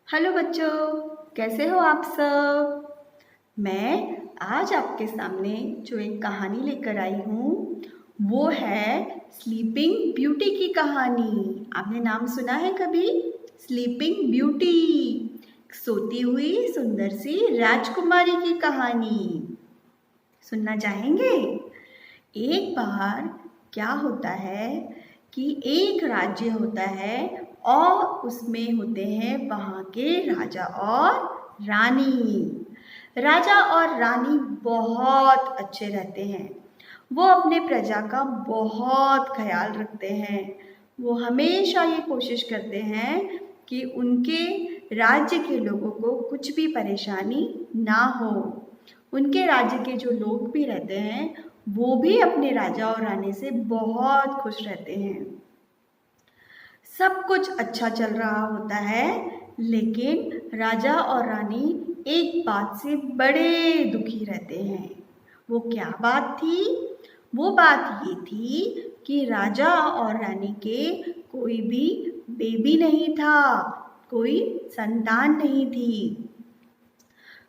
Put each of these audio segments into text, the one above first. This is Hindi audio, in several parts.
हेलो बच्चों, कैसे हो आप सब। मैं आज आपके सामने जो एक कहानी लेकर आई हूँ वो है स्लीपिंग ब्यूटी की कहानी। आपने नाम सुना है कभी? स्लीपिंग ब्यूटी, सोती हुई सुंदर सी राजकुमारी की कहानी सुनना चाहेंगे? एक बार क्या होता है कि एक राज्य होता है और उसमें होते हैं वहाँ के राजा और रानी। राजा और रानी बहुत अच्छे रहते हैं। वो अपने प्रजा का बहुत ख्याल रखते हैं। वो हमेशा ये कोशिश करते हैं कि उनके राज्य के लोगों को कुछ भी परेशानी ना हो। उनके राज्य के जो लोग भी रहते हैं वो भी अपने राजा और रानी से बहुत खुश रहते हैं। सब कुछ अच्छा चल रहा होता है, लेकिन राजा और रानी एक बात से बड़े दुखी रहते हैं। वो क्या बात थी? वो बात ये थी कि राजा और रानी के कोई भी बेबी नहीं था, कोई संतान नहीं थी।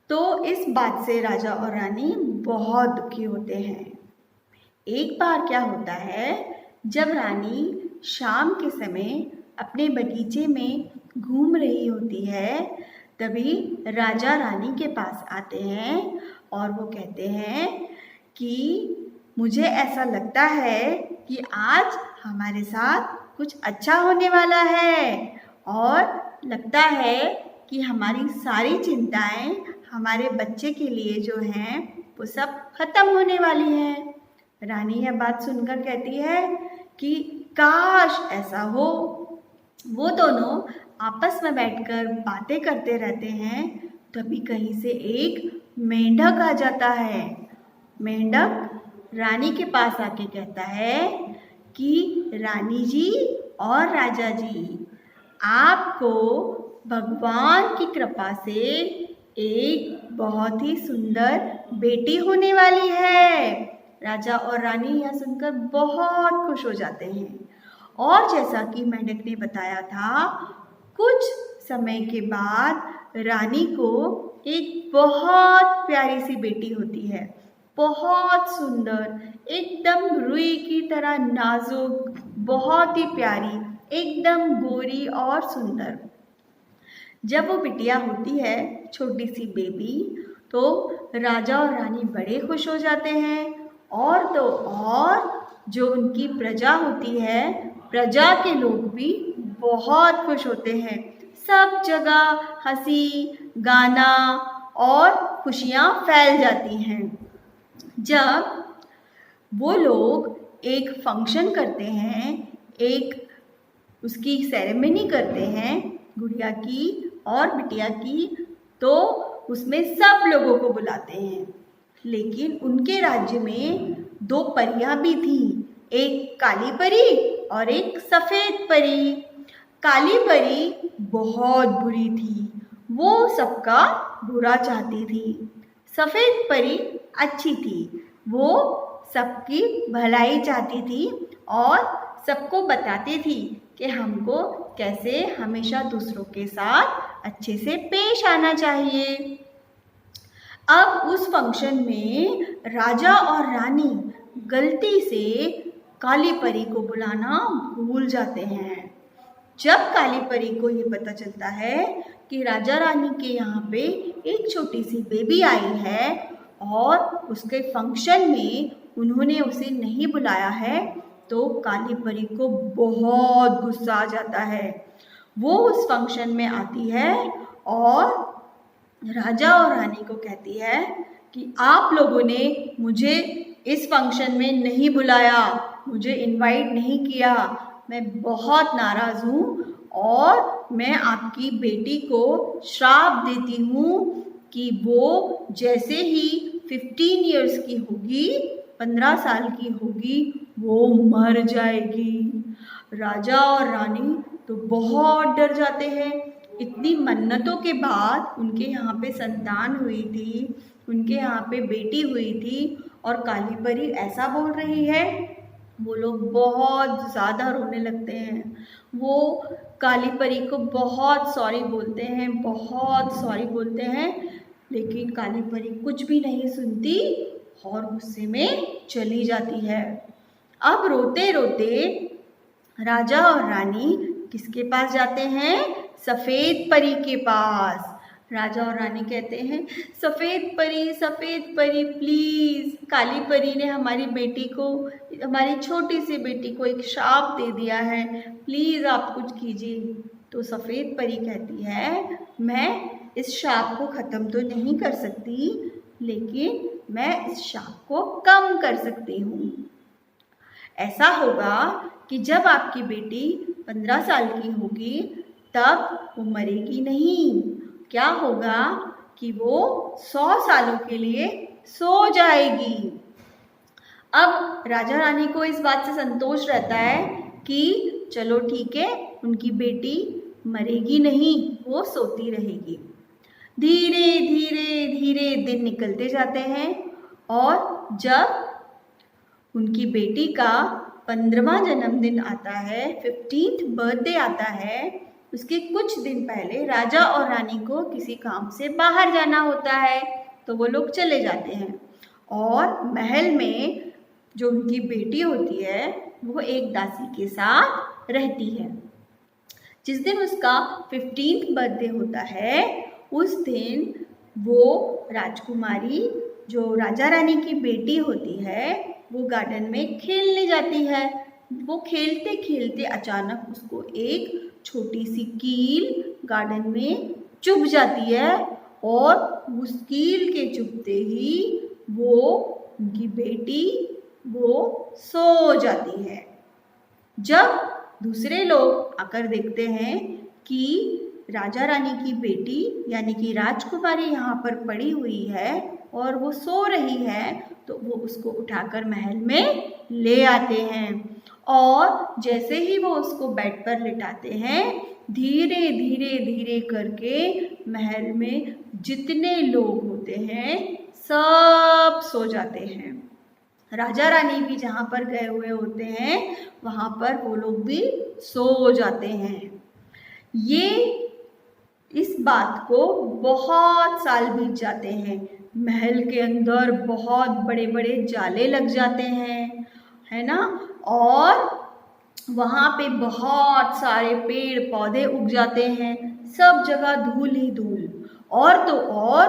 तो इस बात से राजा और रानी बहुत दुखी होते हैं। एक बार क्या होता है, जब रानी शाम के समय अपने बगीचे में घूम रही होती है, तभी राजा रानी के पास आते हैं और वो कहते हैं कि मुझे ऐसा लगता है कि आज हमारे साथ कुछ अच्छा होने वाला है और लगता है कि हमारी सारी चिंताएं हमारे बच्चे के लिए जो हैं वो सब खत्म होने वाली हैं। रानी यह बात सुनकर कहती है कि काश ऐसा हो। वो दोनों आपस में बैठकर बातें करते रहते हैं, तभी कहीं से एक मेंढक आ जाता है। मेंढक रानी के पास आके कहता है कि रानी जी और राजा जी, आपको भगवान की कृपा से एक बहुत ही सुंदर बेटी होने वाली है। राजा और रानी यह सुनकर बहुत खुश हो जाते हैं। और जैसा कि मेंढक ने बताया था, कुछ समय के बाद रानी को एक बहुत प्यारी सी बेटी होती है। बहुत सुंदर, एकदम रुई की तरह नाजुक, बहुत ही प्यारी, एकदम गोरी और सुंदर। जब वो बिटिया होती है, छोटी सी बेबी, तो राजा और रानी बड़े खुश हो जाते हैं। और तो और जो उनकी प्रजा होती है, प्रजा के लोग भी बहुत खुश होते हैं। सब जगह हंसी, गाना और खुशियाँ फैल जाती हैं। जब वो लोग एक फंक्शन करते हैं, एक उसकी सेरेमनी करते हैं गुड़िया की और बिटिया की, तो उसमें सब लोगों को बुलाते हैं। लेकिन उनके राज्य में दो परियां भी थी, एक काली परी और एक सफ़ेद परी। काली परी बहुत बुरी थी, वो सबका बुरा चाहती थी। सफ़ेद परी अच्छी थी, वो सबकी भलाई चाहती थी और सबको बताती थी कि हमको कैसे हमेशा दूसरों के साथ अच्छे से पेश आना चाहिए। अब उस फंक्शन में राजा और रानी गलती से काली परी को बुलाना भूल जाते हैं। जब काली परी को ये पता चलता है कि राजा रानी के यहाँ पे एक छोटी सी बेबी आई है और उसके फंक्शन में उन्होंने उसे नहीं बुलाया है, तो काली परी को बहुत गुस्सा आ जाता है। वो उस फंक्शन में आती है और राजा और रानी को कहती है कि आप लोगों ने मुझे इस फंक्शन में नहीं बुलाया, मुझे इनवाइट नहीं किया, मैं बहुत नाराज़ हूँ और मैं आपकी बेटी को श्राप देती हूँ कि वो जैसे ही 15 इयर्स की होगी, 15 साल की होगी, वो मर जाएगी। राजा और रानी तो बहुत डर जाते हैं। इतनी मन्नतों के बाद उनके यहाँ पे संतान हुई थी, उनके यहाँ पे बेटी हुई थी और काली परी ऐसा बोल रही है। वो लोग बहुत ज़्यादा रोने लगते हैं। वो काली परी को बहुत सॉरी बोलते हैं, बहुत सॉरी बोलते हैं, लेकिन काली परी कुछ भी नहीं सुनती और गुस्से में चली जाती है। अब रोते रोते राजा और रानी किसके पास जाते हैं? सफ़ेद परी के पास। राजा और रानी कहते हैं, सफ़ेद परी प्लीज़, काली परी ने हमारी बेटी को, हमारी छोटी सी बेटी को एक श्राप दे दिया है, प्लीज़ आप कुछ कीजिए। तो सफ़ेद परी कहती है, मैं इस श्राप को ख़त्म तो नहीं कर सकती, लेकिन मैं इस श्राप को कम कर सकती हूँ। ऐसा होगा कि जब आपकी बेटी 15 साल की होगी तब वो मरेगी नहीं। क्या होगा कि वो 100 सालों के लिए सो जाएगी। अब राजा रानी को इस बात से संतोष रहता है कि चलो ठीक है, उनकी बेटी मरेगी नहीं, वो सोती रहेगी। धीरे धीरे धीरे दिन निकलते जाते हैं और जब उनकी बेटी का 15वां जन्मदिन आता है, 15th बर्थडे आता है, उसके कुछ दिन पहले राजा और रानी को किसी काम से बाहर जाना होता है, तो वो लोग चले जाते हैं और महल में जो उनकी बेटी होती है वो एक दासी के साथ रहती है। जिस दिन उसका 15th बर्थडे होता है उस दिन वो राजकुमारी जो राजा रानी की बेटी होती है वो गार्डन में खेलने जाती है। वो खेलते खेलते अचानक उसको एक छोटी सी कील गार्डन में चुभ जाती है और उस कील के चुभते ही वो उनकी बेटी वो सो जाती है। जब दूसरे लोग आकर देखते हैं कि राजा रानी की बेटी यानी कि राजकुमारी यहाँ पर पड़ी हुई है और वो सो रही है, तो वो उसको उठाकर महल में ले आते हैं और जैसे ही वो उसको बेड पर लिटाते हैं, धीरे धीरे धीरे करके महल में जितने लोग होते हैं सब सो जाते हैं। राजा रानी भी जहाँ पर गए हुए होते हैं वहाँ पर वो लोग भी सो जाते हैं। ये इस बात को बहुत साल बीत जाते हैं। महल के अंदर बहुत बड़े बड़े जाले लग जाते हैं, है ना, और वहाँ पे बहुत सारे पेड़ पौधे उग जाते हैं, सब जगह धूल ही धूल। और तो और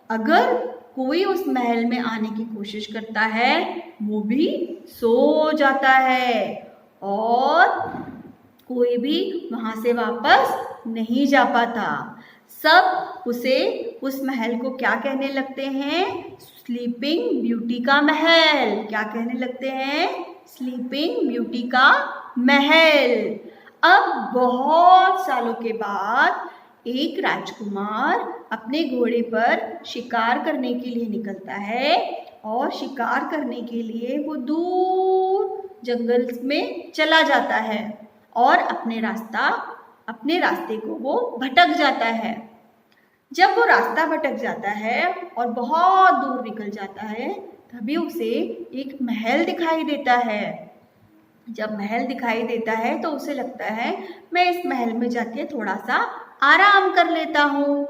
अगर कोई उस महल में आने की कोशिश करता है वो भी सो जाता है और कोई भी वहाँ से वापस नहीं जा पाता। सब उसे उस महल को क्या कहने लगते हैं? स्लीपिंग ब्यूटी का महल। क्या कहने लगते हैं? स्लीपिंग ब्यूटी का महल। अब बहुत सालों के बाद एक राजकुमार अपने घोड़े पर शिकार करने के लिए निकलता है और शिकार करने के लिए वो दूर जंगल में चला जाता है और अपने रास्ते को वो भटक जाता है। जब वो रास्ता भटक जाता है और बहुत दूर निकल जाता है तभी उसे एक महल दिखाई देता है। जब महल दिखाई देता है तो उसे लगता है मैं इस महल में जाके थोड़ा सा आराम कर लेता हूँ।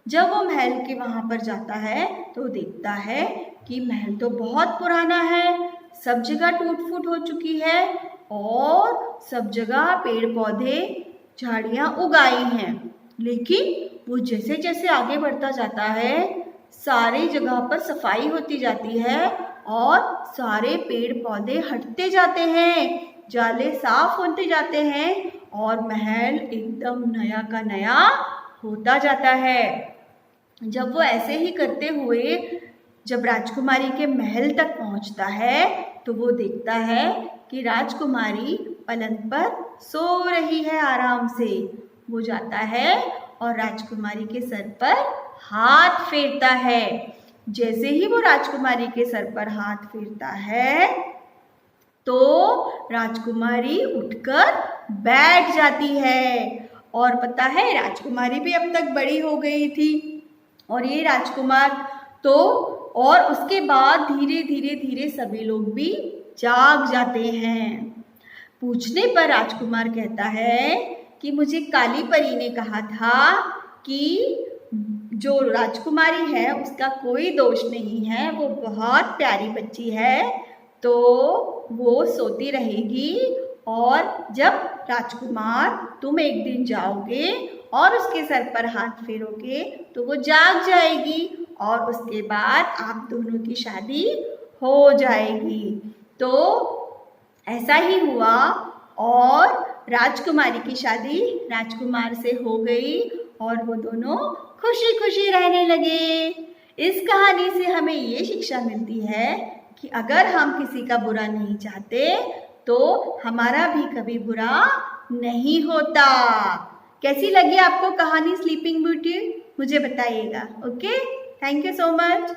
जब वो महल के वहाँ पर जाता है तो देखता है कि महल तो बहुत पुराना है, सब जगह टूट फूट हो चुकी है और सब जगह पेड़ पौधे झाड़ियाँ उगाई हैं। लेकिन वो जैसे जैसे आगे बढ़ता जाता है सारी जगह पर सफाई होती जाती है और सारे पेड़ पौधे हटते जाते हैं, जाले साफ होते जाते हैं और महल एकदम नया का नया होता जाता है। जब वो ऐसे ही करते हुए जब राजकुमारी के महल तक पहुंचता है तो वो देखता है कि राजकुमारी पलंग पर सो रही है आराम से। वो जाता है और राजकुमारी के सर पर हाथ फेरता है। जैसे ही वो राजकुमारी के सर पर हाथ फेरता है तो राजकुमारी उठकर बैठ जाती है। और पता है राजकुमारी भी अब तक बड़ी हो गई थी और ये राजकुमार तो, और उसके बाद धीरे धीरे धीरे सभी लोग भी जाग जाते हैं। पूछने पर राजकुमार कहता है कि मुझे काली परी ने कहा था कि जो राजकुमारी है उसका कोई दोष नहीं है, वो बहुत प्यारी बच्ची है, तो वो सोती रहेगी और जब राजकुमार तुम एक दिन जाओगे और उसके सर पर हाथ फेरोगे तो वो जाग जाएगी और उसके बाद आप दोनों की शादी हो जाएगी। तो ऐसा ही हुआ और राजकुमारी की शादी राजकुमार से हो गई और वो दोनों खुशी खुशी रहने लगे। इस कहानी से हमें ये शिक्षा मिलती है कि अगर हम किसी का बुरा नहीं चाहते तो हमारा भी कभी बुरा नहीं होता। कैसी लगी आपको कहानी स्लीपिंग ब्यूटी? मुझे बताइएगा। Okay, thank you so much.